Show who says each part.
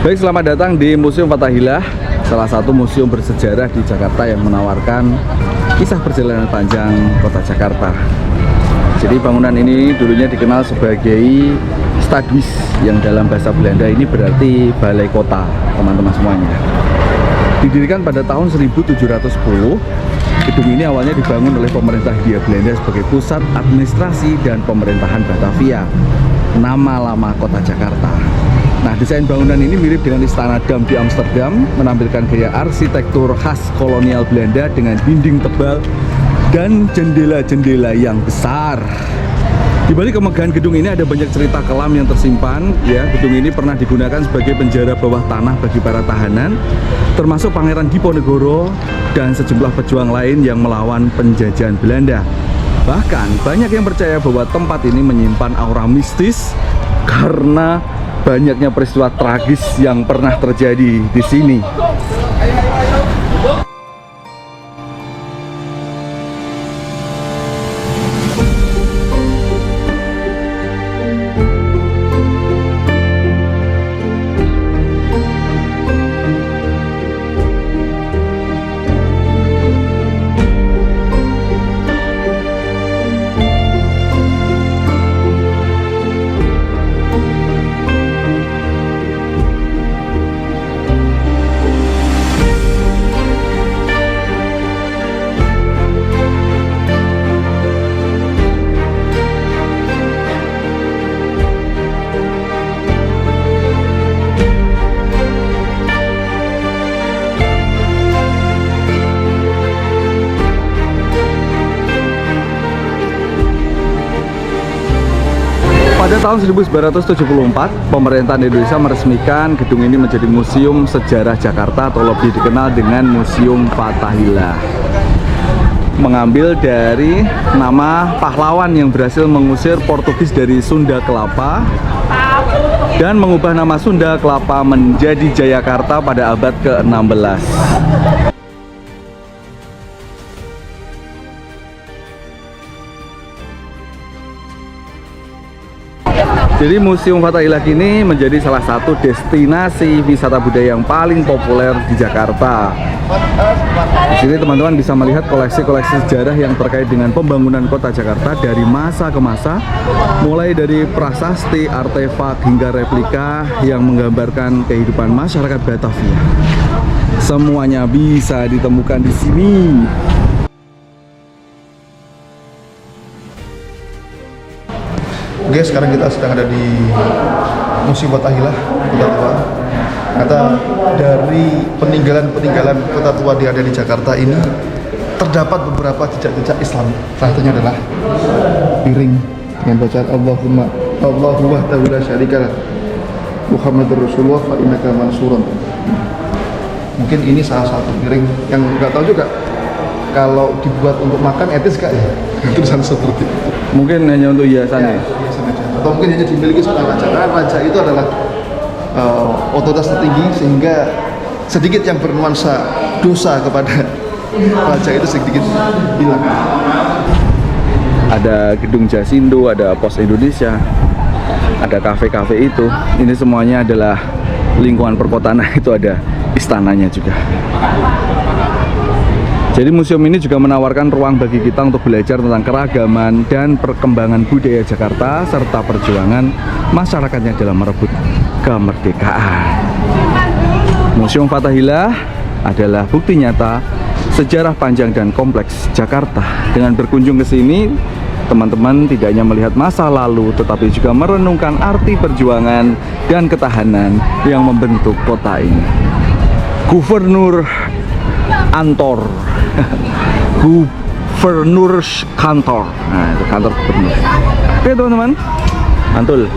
Speaker 1: Baik, selamat datang di Museum Fathahillah, salah satu museum bersejarah di Jakarta yang menawarkan kisah perjalanan panjang kota Jakarta. Jadi bangunan ini dulunya dikenal sebagai Stadhuis, yang dalam bahasa Belanda ini berarti balai kota, teman-teman semuanya. Didirikan pada tahun 1710, gedung ini awalnya dibangun oleh pemerintah Hindia Belanda sebagai pusat administrasi dan pemerintahan Batavia, nama lama kota Jakarta. Nah, desain bangunan ini mirip dengan Istana Dam di Amsterdam, menampilkan gaya arsitektur khas kolonial Belanda dengan dinding tebal dan jendela-jendela yang besar. Di balik kemegahan gedung ini ada banyak cerita kelam yang tersimpan. Ya, gedung ini pernah digunakan sebagai penjara bawah tanah bagi para tahanan, termasuk Pangeran Diponegoro dan sejumlah pejuang lain yang melawan penjajahan Belanda. Bahkan banyak yang percaya bahwa tempat ini menyimpan aura mistis karena banyaknya peristiwa tragis yang pernah terjadi di sini. Pada tahun 1974, pemerintahan Indonesia meresmikan gedung ini menjadi Museum Sejarah Jakarta atau lebih dikenal dengan Museum Fathahillah. Mengambil dari nama pahlawan yang berhasil mengusir Portugis dari Sunda Kelapa dan mengubah nama Sunda Kelapa menjadi Jayakarta pada abad ke-16. Jadi Museum Fathahillah ini menjadi salah satu destinasi wisata budaya yang paling populer di Jakarta. Di sini teman-teman bisa melihat koleksi-koleksi sejarah yang terkait dengan pembangunan kota Jakarta dari masa ke masa, mulai dari prasasti, artefak hingga replika yang menggambarkan kehidupan masyarakat Batavia. Semuanya bisa ditemukan di sini.
Speaker 2: Oke, sekarang kita sedang ada di Museum Fathahillah, Kota Tua. Kata dari peninggalan kota tua yang ada di Jakarta ini terdapat beberapa jejak-jejak Islam. Salah satunya adalah piring dengan bacaan Allahu wahdahu la syarika lah, Muhammadur Rasulullah fa innaka mansurun. Mungkin ini salah satu piring yang nggak tahu juga kalau dibuat untuk makan etis gak ya? Tulisan seperti itu.
Speaker 1: Mungkin hanya untuk hiasan ya?
Speaker 2: Hiasan aja. Atau mungkin hanya dimiliki seorang raja. Karena raja itu adalah otoritas tertinggi, sehingga sedikit yang bernuansa dosa kepada raja itu sedikit hilang.
Speaker 1: Ada gedung Jasindo, ada Pos Indonesia, ada kafe-kafe itu. Ini semuanya adalah lingkungan perkotaan, itu ada istananya juga. Jadi museum ini juga menawarkan ruang bagi kita untuk belajar tentang keragaman dan perkembangan budaya Jakarta serta perjuangan masyarakatnya dalam merebut kemerdekaan. Museum Fathahillah adalah bukti nyata sejarah panjang dan kompleks Jakarta. Dengan berkunjung ke sini, teman-teman tidak hanya melihat masa lalu, tetapi juga merenungkan arti perjuangan dan ketahanan yang membentuk kota ini. Gubernur Antor, Gubernur kantor. Nah, itu kantor gubernur. Oke teman-teman, mantul.